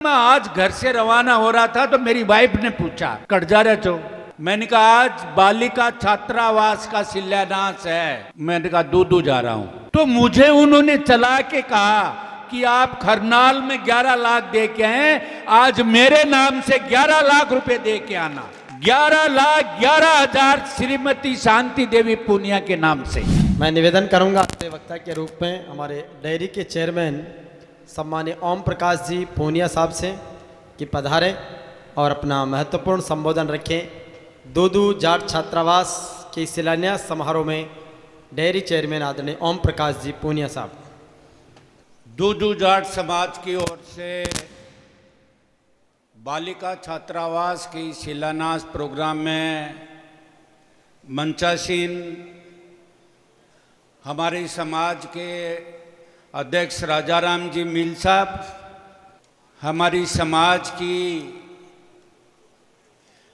मैं आज घर से रवाना हो रहा था तो मेरी वाइफ ने पूछा कट जा रहे हो। मैंने कहा आज बालिका छात्रावास का शिलान्यास है। मैंने कहा दूदू जा रहा हूं। तो मुझे उन्होंने चला के कहा कि आप खरनाल में 11 लाख दे के आए, आज मेरे नाम से 11 लाख रुपए दे के आना। 11,11,000 श्रीमती शांति देवी पूनिया के नाम से। मैं निवेदन करूंगा अपने वक्ता के रूप में हमारे डेयरी के चेयरमैन सम्मानीय ओम प्रकाश जी पूनिया साहब से कि पधारें और अपना महत्वपूर्ण संबोधन रखें। दूदू जाट छात्रावास के शिलान्यास समारोह में डेयरी चेयरमैन आदरणीय ओम प्रकाश जी पूनिया साहब। दूदू जाट समाज की ओर से बालिका छात्रावास की शिलान्यास प्रोग्राम में मंचासीन हमारे समाज के अध्यक्ष राजाराम जी मील साहब, हमारी समाज की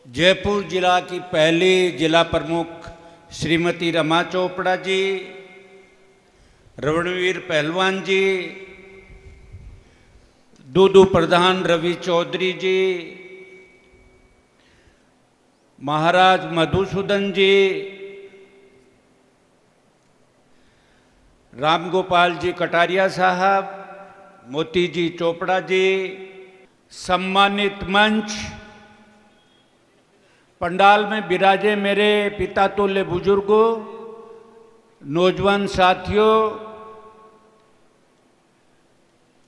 जयपुर जिला की पहली जिला प्रमुख श्रीमती रमा चोपड़ा जी, रणवीर पहलवान जी, दूदू प्रधान रवि चौधरी जी, महाराज मधुसूदन जी, राम गोपाल जी कटारिया साहब, मोती जी चोपड़ा जी, सम्मानित मंच, पंडाल में विराजे मेरे पिता तुल्य बुजुर्गों, नौजवान साथियों,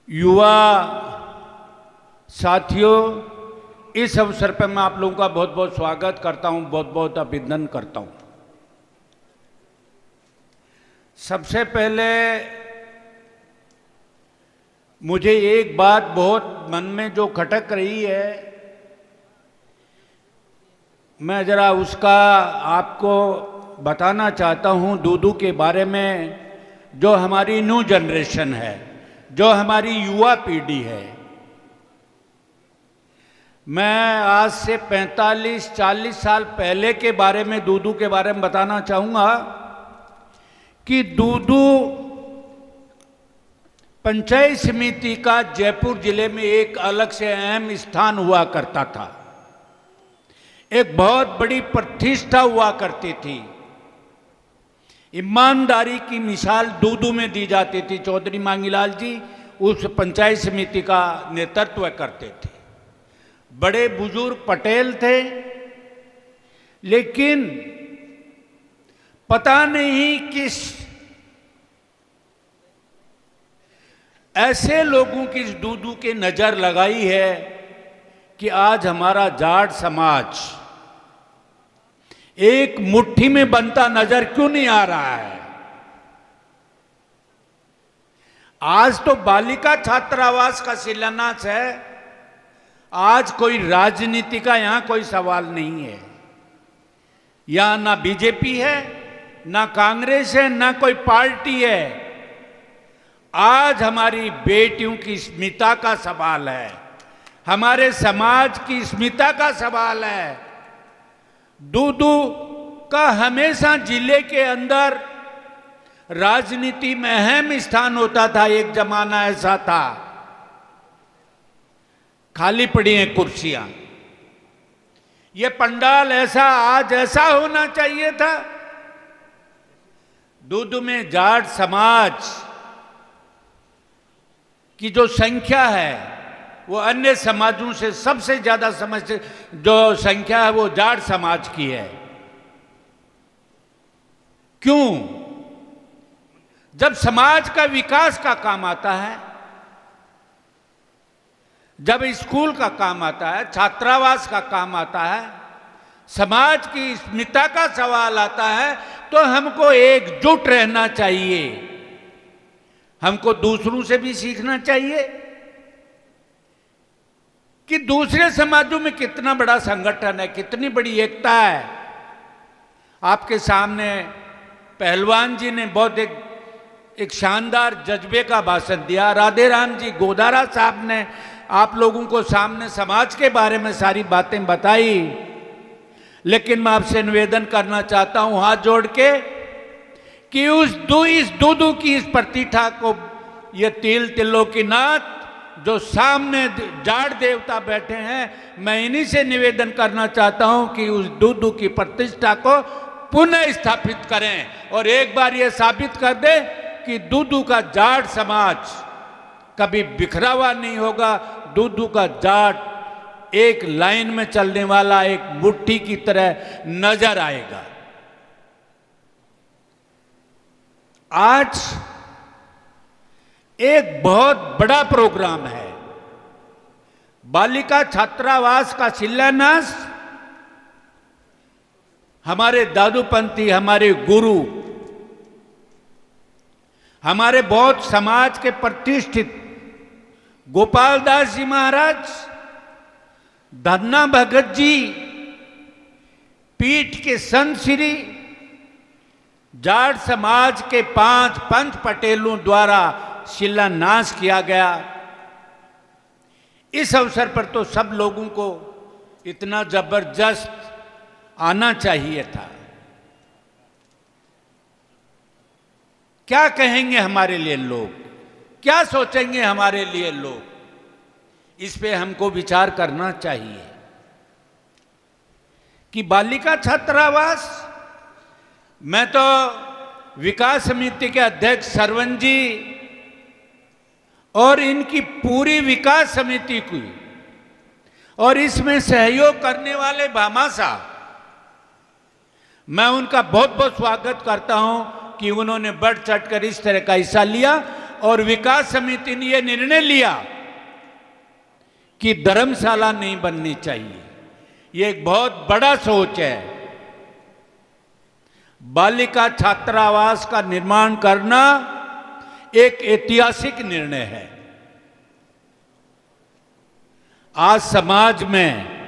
युवा साथियों, इस अवसर पर मैं आप लोगों का बहुत बहुत स्वागत करता हूं, बहुत बहुत अभिनंदन करता हूं। सबसे पहले मुझे एक बात बहुत मन में जो खटक रही है, मैं जरा उसका आपको बताना चाहता हूं। दूदू के बारे में जो हमारी न्यू जनरेशन है, जो हमारी युवा पीढ़ी है, मैं आज से 45-40 साल पहले के बारे में दूदू के बारे में बताना चाहूँगा कि दूदू पंचायत समिति का जयपुर जिले में एक अलग से अहम स्थान हुआ करता था। एक बहुत बड़ी प्रतिष्ठा हुआ करती थी। ईमानदारी की मिसाल दूदू में दी जाती थी। चौधरी मांगीलाल जी उस पंचायत समिति का नेतृत्व करते थे। बड़े बुजुर्ग पटेल थे, लेकिन पता नहीं किस ऐसे लोगों की इस दूदू के नजर लगाई है कि आज हमारा जाट समाज एक मुट्ठी में बनता नजर क्यों नहीं आ रहा है। आज तो बालिका छात्रावास का शिलान्यास है। आज कोई राजनीति का यहां कोई सवाल नहीं है। यहां ना बीजेपी है, ना कांग्रेस है, ना कोई पार्टी है। आज हमारी बेटियों की अस्मिता का सवाल है, हमारे समाज की अस्मिता का सवाल है। दूदू का हमेशा जिले के अंदर राजनीति में अहम स्थान होता था। एक जमाना ऐसा था, खाली पड़ी हैं कुर्सियां। ये पंडाल ऐसा आज ऐसा होना चाहिए था। दूदू में जाट समाज की जो संख्या है वो अन्य समाजों से सबसे ज्यादा जो संख्या है वो जाट समाज की है। क्यों? जब समाज का विकास का काम आता है, जब स्कूल का काम आता है, छात्रावास का काम आता है, समाज की अस्मिता का सवाल आता है, तो हमको एकजुट रहना चाहिए। हमको दूसरों से भी सीखना चाहिए कि दूसरे समाजों में कितना बड़ा संगठन है, कितनी बड़ी एकता है। आपके सामने पहलवान जी ने बहुत एक शानदार जज्बे का भाषण दिया। राधे राम जी गोदारा साहब ने आप लोगों को सामने समाज के बारे में सारी बातें बताई। लेकिन मैं आपसे निवेदन करना चाहता हूं हाथ जोड़ के कि इस दूदू की इस प्रतिष्ठा को, ये तिल तिलों की नाथ जो सामने जाट देवता बैठे हैं, मैं इन्हीं से निवेदन करना चाहता हूं कि उस दूदू की प्रतिष्ठा को पुनः स्थापित करें और एक बार ये साबित कर दे कि दूदू का जाट समाज कभी बिखरा हुआ नहीं होगा। दूदू का जाट एक लाइन में चलने वाला एक मुट्ठी की तरह नजर आएगा। आज एक बहुत बड़ा प्रोग्राम है, बालिका छात्रावास का शिलान्यास। हमारे दादूपंथी, हमारे गुरु, हमारे बौद्ध समाज के प्रतिष्ठित गोपाल दास जी महाराज, धन्ना भगत जी पीठ के संत श्री जाट समाज के 5 पंच पटेलों द्वारा शिलान्यास किया गया। इस अवसर पर तो सब लोगों को इतना जबरदस्त आना चाहिए था। क्या कहेंगे हमारे लिए लोग, क्या सोचेंगे हमारे लिए लोग, इस पे हमको विचार करना चाहिए कि बालिका छात्रावास, मैं तो विकास समिति के अध्यक्ष सरवन जी और इनकी पूरी विकास समिति की और इसमें सहयोग करने वाले भामा साहब, मैं उनका बहुत बहुत स्वागत करता हूं कि उन्होंने बढ़ चढ़ कर इस तरह का हिस्सा लिया और विकास समिति ने यह निर्णय लिया कि धर्मशाला नहीं बननी चाहिए। यह एक बहुत बड़ा सोच है। बालिका छात्रावास का निर्माण करना एक ऐतिहासिक निर्णय है। आज समाज में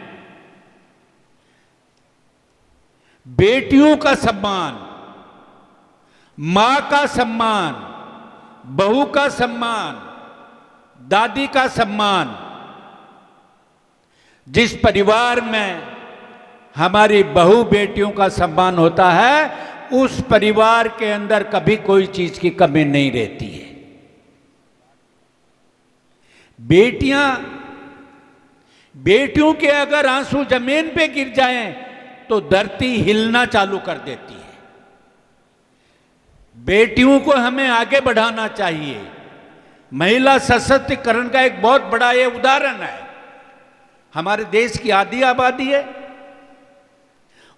बेटियों का सम्मान, मां का सम्मान, बहू का सम्मान, दादी का सम्मान, जिस परिवार में हमारी बहू बेटियों का सम्मान होता है, उस परिवार के अंदर कभी कोई चीज की कमी नहीं रहती है। बेटियों के अगर आंसू जमीन पे गिर जाएं तो धरती हिलना चालू कर देती है। बेटियों को हमें आगे बढ़ाना चाहिए। महिला सशक्तिकरण का एक बहुत बड़ा ये उदाहरण है। हमारे देश की आधी आबादी है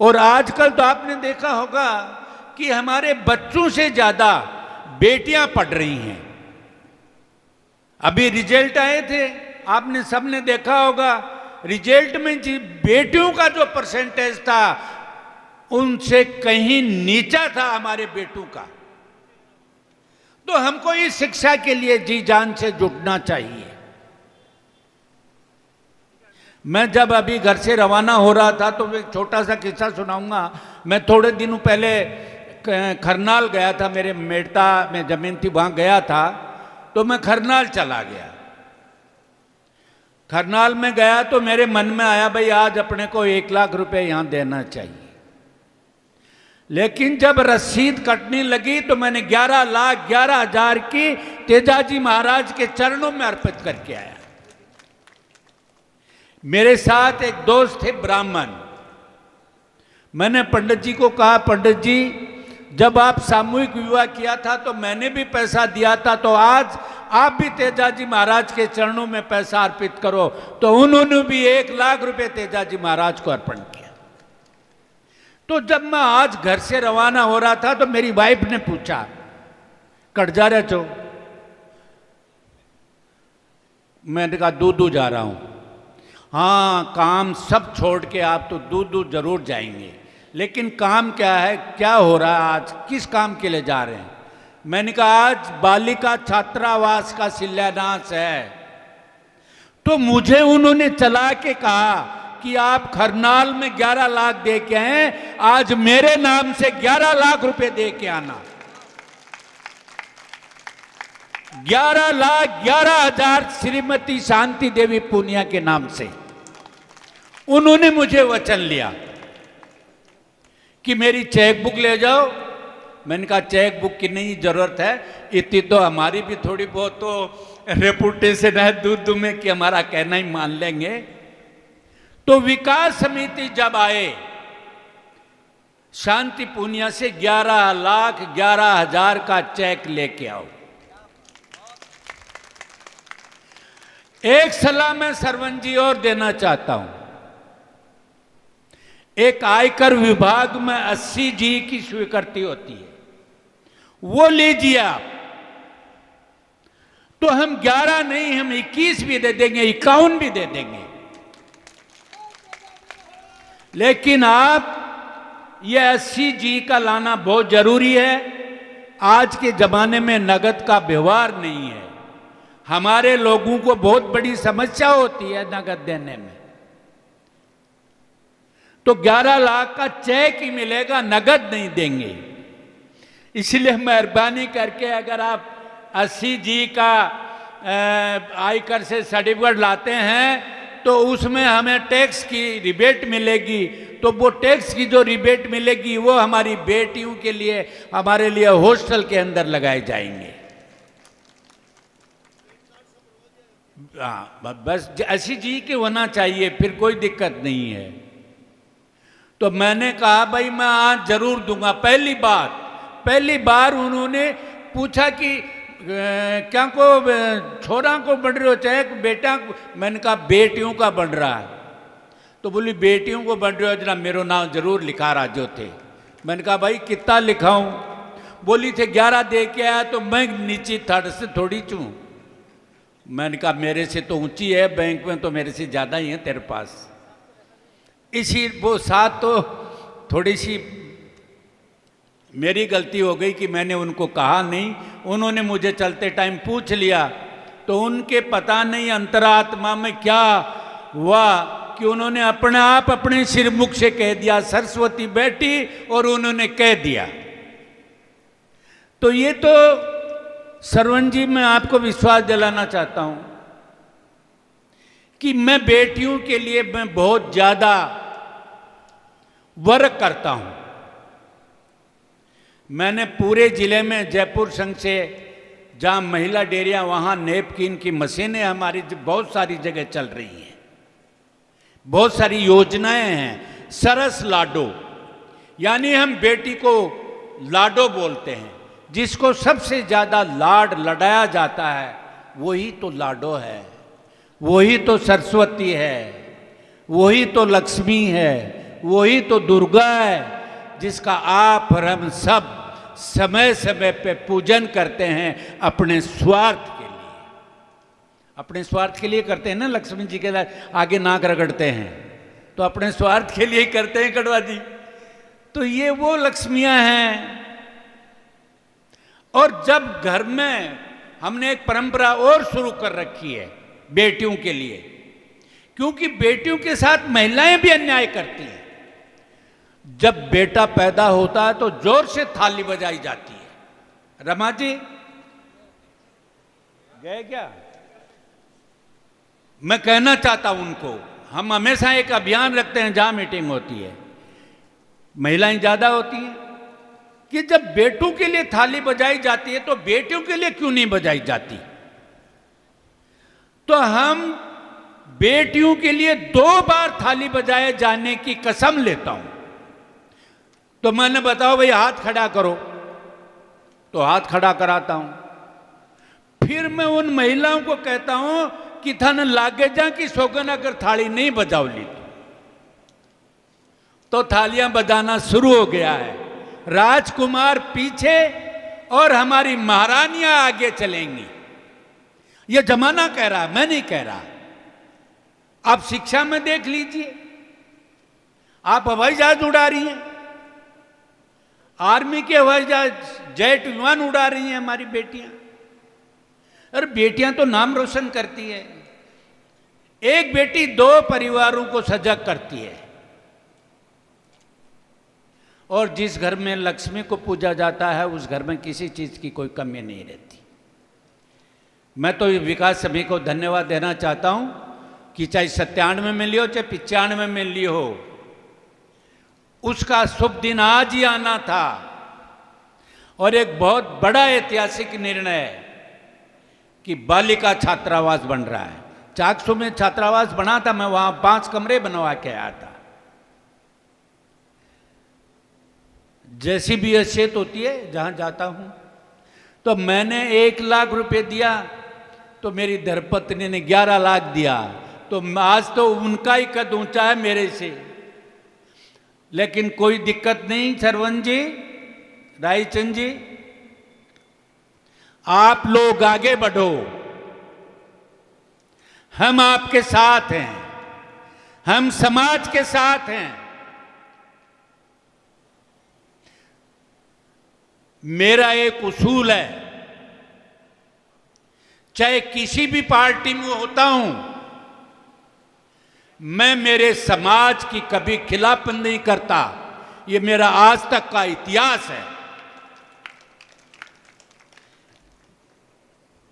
और आजकल तो आपने देखा होगा कि हमारे बच्चों से ज्यादा बेटियां पढ़ रही हैं। अभी रिजल्ट आए थे, आपने सबने देखा होगा, रिजल्ट में जी बेटियों का जो परसेंटेज था उनसे कहीं नीचा था हमारे बेटों का। तो हमको इस शिक्षा के लिए जी जान से जुटना चाहिए। मैं जब अभी घर से रवाना हो रहा था तो एक छोटा सा किस्सा सुनाऊंगा। मैं थोड़े दिनों पहले खरनाल गया था, मेरे मेड़ता में जमीन थी, वहां गया था, तो मैं खरनाल चला गया। खरनाल में गया तो मेरे मन में आया भाई आज अपने को 1 लाख रुपए यहां देना चाहिए। लेकिन जब रसीद कटने लगी तो मैंने 11,11,000 की तेजाजी महाराज के चरणों में अर्पित करके आया। मेरे साथ एक दोस्त थे ब्राह्मण। मैंने पंडित जी को कहा, पंडित जी जब आप सामूहिक विवाह किया था तो मैंने भी पैसा दिया था, तो आज आप भी तेजाजी महाराज के चरणों में पैसा अर्पित करो। तो उन्होंने भी 1 लाख रुपए तेजाजी महाराज को अर्पण किया। तो जब मैं आज घर से रवाना हो रहा था तो मेरी वाइफ ने पूछा, कट जा रहे हो? मैंने कहा दूदू जा रहा हूं। हाँ, काम सब छोड़ के आप तो दूदू जरूर जाएंगे, लेकिन काम क्या है, क्या हो रहा है आज, किस काम के लिए जा रहे हैं? मैंने कहा आज बालिका छात्रावास का शिलान्यास है। तो मुझे उन्होंने चला के कहा कि आप खरनाल में 11 लाख दे के आए, आज मेरे नाम से 11 लाख रुपए दे के आना। 11,11,000 श्रीमती शांति देवी पूनिया के नाम से उन्होंने मुझे वचन लिया कि मेरी चेक बुक ले जाओ। मैंने कहा चेक बुक की नहीं जरूरत है, इतनी तो हमारी भी थोड़ी बहुत तो रेपुटेशन है दूर में कि हमारा कहना ही मान लेंगे। तो विकास समिति जब आए, शांति पूनिया से 11,11,000 का चेक लेके आओ। एक सलाह मैं सरवन जी और देना चाहता हूं। एक आयकर विभाग में 80 जी की स्वीकृति होती है, वो लीजिए आप। तो हम 11 नहीं, हम 21 भी दे देंगे, 51 भी दे देंगे। लेकिन आप ये 80 जी का लाना बहुत जरूरी है। आज के जमाने में नगद का व्यवहार नहीं है। हमारे लोगों को बहुत बड़ी समस्या होती है नगद देने में। तो 11 लाख का चेक ही मिलेगा, नगद नहीं देंगे। इसलिए मेहरबानी करके अगर आप 80 जी का आयकर से सर्टिफिकेट लाते हैं तो उसमें हमें टैक्स की रिबेट मिलेगी। तो वो टैक्स की जो रिबेट मिलेगी वो हमारी बेटियों के लिए, हमारे लिए हॉस्टल के अंदर लगाए जाएंगे। हाँ, बस 80 जी के होना चाहिए, फिर कोई दिक्कत नहीं है। तो मैंने कहा भाई मैं आज जरूर दूंगा। पहली बार उन्होंने पूछा कि क्या को छोरा को बढ़ रहे हो चाहे बेटा को? मैंने कहा बेटियों का बढ़ रहा है। तो बोली बेटियों को बढ़ रहे हो, जरा मेरा नाम जरूर लिखा राजो थे। मैंने कहा भाई कितना लिखाऊं? बोली थे 11 दे के आया। तो मैं नीचे थर्ड से थोड़ी चूँ। मैंने कहा मेरे से तो ऊंची है, बैंक में तो मेरे से ज़्यादा ही है तेरे पास। इसी वो साथ तो थोड़ी सी मेरी गलती हो गई कि मैंने उनको कहा नहीं। उन्होंने मुझे चलते टाइम पूछ लिया, तो उनके पता नहीं अंतरात्मा में क्या हुआ कि उन्होंने अपने आप अपने सिरमुख से कह दिया सरस्वती बेटी, और उन्होंने कह दिया। तो ये तो सरवन जी मैं आपको विश्वास दिलाना चाहता हूं कि मैं बेटियों के लिए मैं बहुत ज्यादा वर्क करता हूं। मैंने पूरे जिले में जयपुर संघ से जहां महिला डेयरियां, वहां नेपकिन की मशीनें हमारी बहुत सारी जगह चल रही हैं, बहुत सारी योजनाएं हैं। सरस लाडो, यानी हम बेटी को लाडो बोलते हैं। जिसको सबसे ज्यादा लाड लडाया जाता है वही तो लाडो है, वही तो सरस्वती है, वही तो लक्ष्मी है, वही तो दुर्गा है, जिसका आप और हम सब समय समय पे पूजन करते हैं अपने स्वार्थ के लिए। अपने स्वार्थ के लिए करते हैं ना, लक्ष्मी जी के आगे नाक रगड़ते हैं तो अपने स्वार्थ के लिए ही करते हैं कड़वा जी। तो ये वो लक्ष्मियां हैं। और जब घर में हमने एक परंपरा और शुरू कर रखी है बेटियों के लिए, क्योंकि बेटियों के साथ महिलाएं भी अन्याय करती हैं। जब बेटा पैदा होता है तो जोर से थाली बजाई जाती है। रमा जी गए क्या? मैं कहना चाहता हूं उनको, हम हमेशा एक अभियान रखते हैं जहां मीटिंग होती है, महिलाएं ज्यादा होती हैं, कि जब बेटों के लिए थाली बजाई जाती है तो बेटियों के लिए क्यों नहीं बजाई जाती? तो हम बेटियों के लिए 2 बार थाली बजाए जाने की कसम लेता हूं। तो मैंने बताओ भाई हाथ खड़ा करो, तो हाथ खड़ा कराता हूं। फिर मैं उन महिलाओं को कहता हूं कि थन लागे जा कि सोगन अगर थाली नहीं बजाओ ली तो थालियां बजाना शुरू हो गया है। राजकुमार पीछे और हमारी महारानियां आगे चलेंगी। यह जमाना कह रहा है, मैं नहीं कह रहा। आप शिक्षा में देख लीजिए, आप हवाई जहाज उड़ा रही हैं, आर्मी के हवाई जहाज जेट विमान उड़ा रही हैं हमारी बेटियां। अरे बेटियां तो नाम रोशन करती है। एक बेटी 2 परिवारों को सजग करती है। और जिस घर में लक्ष्मी को पूजा जाता है उस घर में किसी चीज की कोई कमी नहीं रहती। मैं तो विकास सभी को धन्यवाद देना चाहता हूं कि चाहे 97 में ली हो चाहे 95 में ली हो, उसका शुभ दिन आज ही आना था। और एक बहुत बड़ा ऐतिहासिक निर्णय कि बालिका छात्रावास बन रहा है। चाकसू में छात्रावास बना था, मैं वहां 5 कमरे बनवा के आया था। जैसी भी हैसियत होती है जहां जाता हूं, तो मैंने 1 लाख रुपए दिया, तो मेरी धर्मपत्नी ने 11 लाख दिया। तो आज तो उनका ही कद ऊंचा है मेरे से। लेकिन कोई दिक्कत नहीं सरवन जी, रायचंद जी, आप लोग आगे बढ़ो, हम आपके साथ हैं, हम समाज के साथ हैं। मेरा एक उसूल है, चाहे किसी भी पार्टी में होता हूं, मैं मेरे समाज की कभी खिलाफत नहीं करता। ये मेरा आज तक का इतिहास है।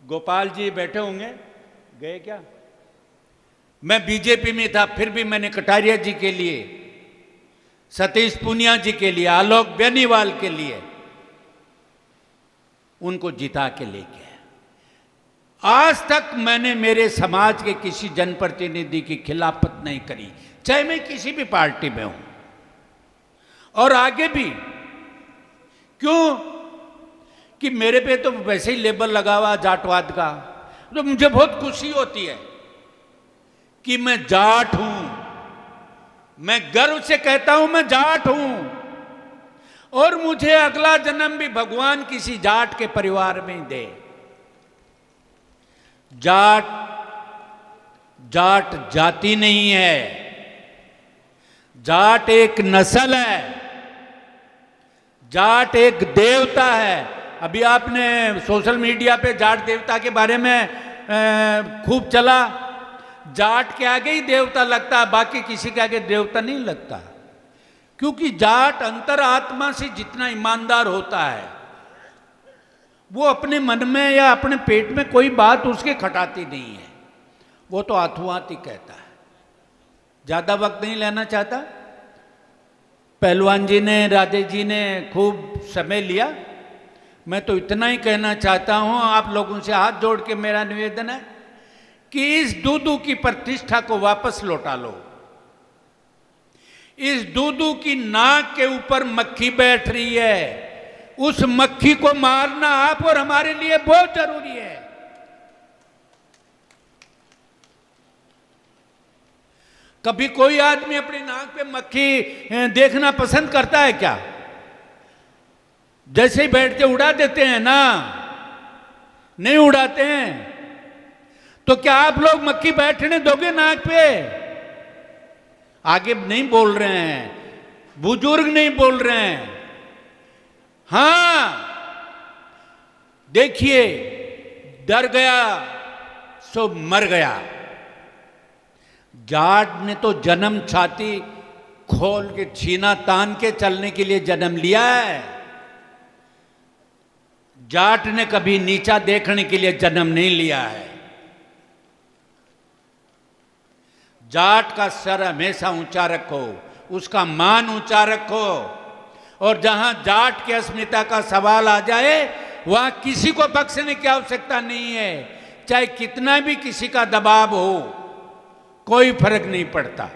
गोपाल जी बैठे होंगे, गए क्या? मैं बीजेपी में था, फिर भी मैंने कटारिया जी के लिए, सतीश पूनिया जी के लिए, आलोक बेनीवाल के लिए उनको जिता के लेके आया। आज तक मैंने मेरे समाज के किसी जनप्रतिनिधि की खिलाफत नहीं करी, चाहे मैं किसी भी पार्टी में हूं, और आगे भी। क्यों? कि मेरे पे तो वैसे ही लेबल लगा हुआ जाटवाद का, तो मुझे बहुत खुशी होती है कि मैं जाट हूं। मैं गर्व से कहता हूं मैं जाट हूं, और मुझे अगला जन्म भी भगवान किसी जाट के परिवार में दे। जाट जाट जाति नहीं है, जाट एक नस्ल है, जाट एक देवता है। अभी आपने सोशल मीडिया पे जाट देवता के बारे में खूब चला। जाट के आगे ही देवता लगता है, बाकी किसी के आगे देवता नहीं लगता। क्योंकि जाट अंतरात्मा से जितना ईमानदार होता है, वो अपने मन में या अपने पेट में कोई बात उसके खटाती नहीं है, वो तो हाथों-हाथ ही कहता है। ज़्यादा वक्त नहीं लेना चाहता। पहलवान जी ने, राधे जी ने खूब समय लिया। मैं तो इतना ही कहना चाहता हूँ, आप लोगों से हाथ जोड़ के मेरा निवेदन है कि इस दूदू की प्रतिष्ठा को वापस लौटा लो। इस दूदू की नाक के ऊपर मक्खी बैठ रही है, उस मक्खी को मारना आप और हमारे लिए बहुत जरूरी है। कभी कोई आदमी अपनी नाक पे मक्खी देखना पसंद करता है क्या? जैसे ही बैठते उड़ा देते हैं ना, नहीं उड़ाते हैं। तो क्या आप लोग मक्खी बैठने दोगे नाक पे? आगे नहीं बोल रहे हैं, बुजुर्ग नहीं बोल रहे हैं। हां, देखिए, डर गया सो मर गया। जाट ने तो जन्म छाती खोल के, छीना तान के चलने के लिए जन्म लिया है। जाट ने कभी नीचा देखने के लिए जन्म नहीं लिया है। जाट का सर हमेशा ऊंचा रखो, उसका मान ऊंचा रखो, और जहां जाट की अस्मिता का सवाल आ जाए, वहां किसी को बख्शने की आवश्यकता नहीं है। चाहे कितना भी किसी का दबाव हो, कोई फर्क नहीं पड़ता।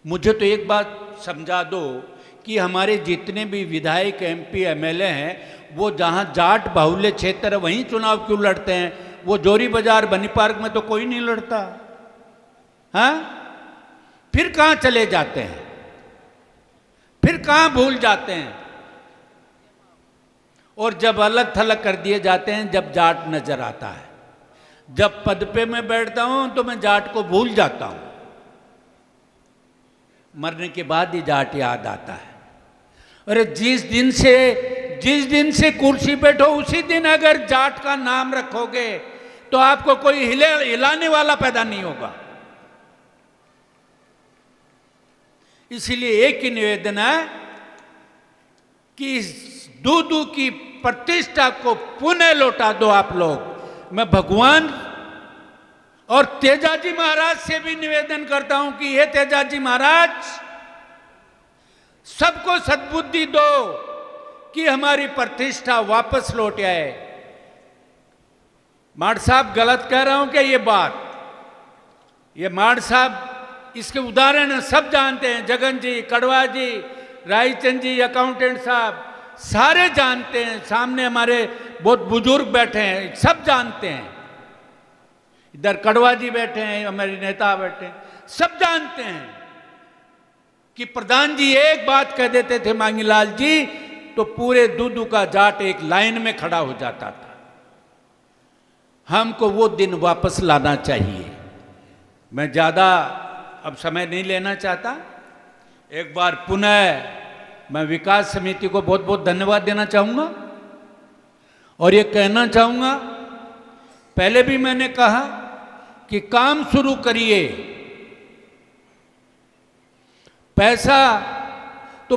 मुझे तो एक बात समझा दो कि हमारे जितने भी विधायक, एमपी, एमएलए हैं, वो जहां जाट बाहुल्य क्षेत्र है वहीं चुनाव क्यों लड़ते हैं? वो जोरी बाजार, बनी पार्क में तो कोई नहीं लड़ता। हाँ, फिर कहां चले जाते हैं? फिर कहां भूल जाते हैं? और जब अलग थलग कर दिए जाते हैं, जब जाट नजर आता है। जब पद पे मैं बैठता हूं तो मैं जाट को भूल जाता हूं, मरने के बाद ही जाट याद आता है। अरे जिस दिन से कुर्सी बैठो, उसी दिन अगर जाट का नाम रखोगे तो आपको कोई हिलाने वाला पैदा नहीं होगा। इसीलिए एक ही निवेदन है कि इस दूदू की प्रतिष्ठा को पुनः लौटा दो आप लोग। मैं भगवान और तेजाजी महाराज से भी निवेदन करता हूं कि हे तेजाजी महाराज, सबको सद्बुद्धि दो कि हमारी प्रतिष्ठा वापस लौट आए। माड़ साहब गलत कह रहा हूं क्या ये बात? ये माड़ साहब इसके उदाहरण हैं, सब जानते हैं। जगन जी, कड़वा जी, रायचंद जी, अकाउंटेंट साहब, सारे जानते हैं। सामने हमारे बहुत बुजुर्ग बैठे हैं, सब जानते हैं। इधर कड़वा जी बैठे हैं, हमारे नेता बैठे हैं, सब जानते हैं कि प्रधान जी एक बात कह देते थे मांगीलाल जी, तो पूरे दूदू का जाट एक लाइन में खड़ा हो जाता था। हमको वो दिन वापस लाना चाहिए। मैं ज़्यादा अब समय नहीं लेना चाहता। एक बार पुनः मैं विकास समिति को बहुत बहुत धन्यवाद देना चाहूँगा और ये कहना चाहूँगा, पहले भी मैंने कहा कि काम शुरू करिए। पैसा तो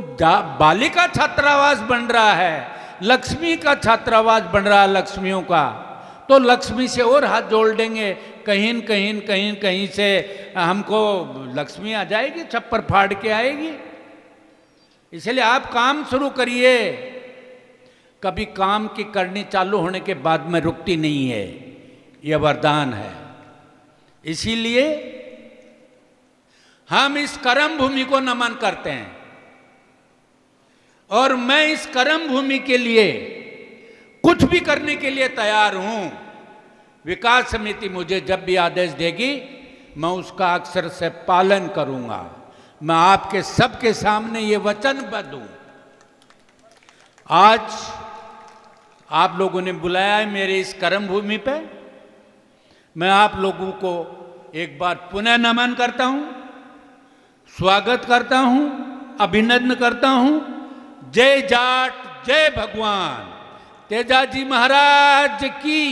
बालिका छात्रावास बन रहा है, लक्ष्मी का छात्रावास बन रहा है, लक्ष्मियों का, तो लक्ष्मी से और हाथ जोड़ देंगे। कहीं से हमको लक्ष्मी आ जाएगी, छप्पर फाड़ के आएगी। इसलिए आप काम शुरू करिए। कभी काम की करनी चालू होने के बाद में रुकती नहीं है, यह वरदान है। इसीलिए हम इस कर्म भूमि को नमन करते हैं और मैं इस कर्म भूमि के लिए कुछ भी करने के लिए तैयार हूं। विकास समिति मुझे जब भी आदेश देगी मैं उसका अक्षर से पालन करूंगा। मैं आपके सबके सामने ये वचनबद्ध हूं। आज आप लोगों ने बुलाया है मेरे इस कर्म भूमि पे, मैं आप लोगों को एक बार पुनः नमन करता हूं, स्वागत करता हूं, अभिनंदन करता हूं। जय जाट, जय भगवान, तेजाजी महाराज की।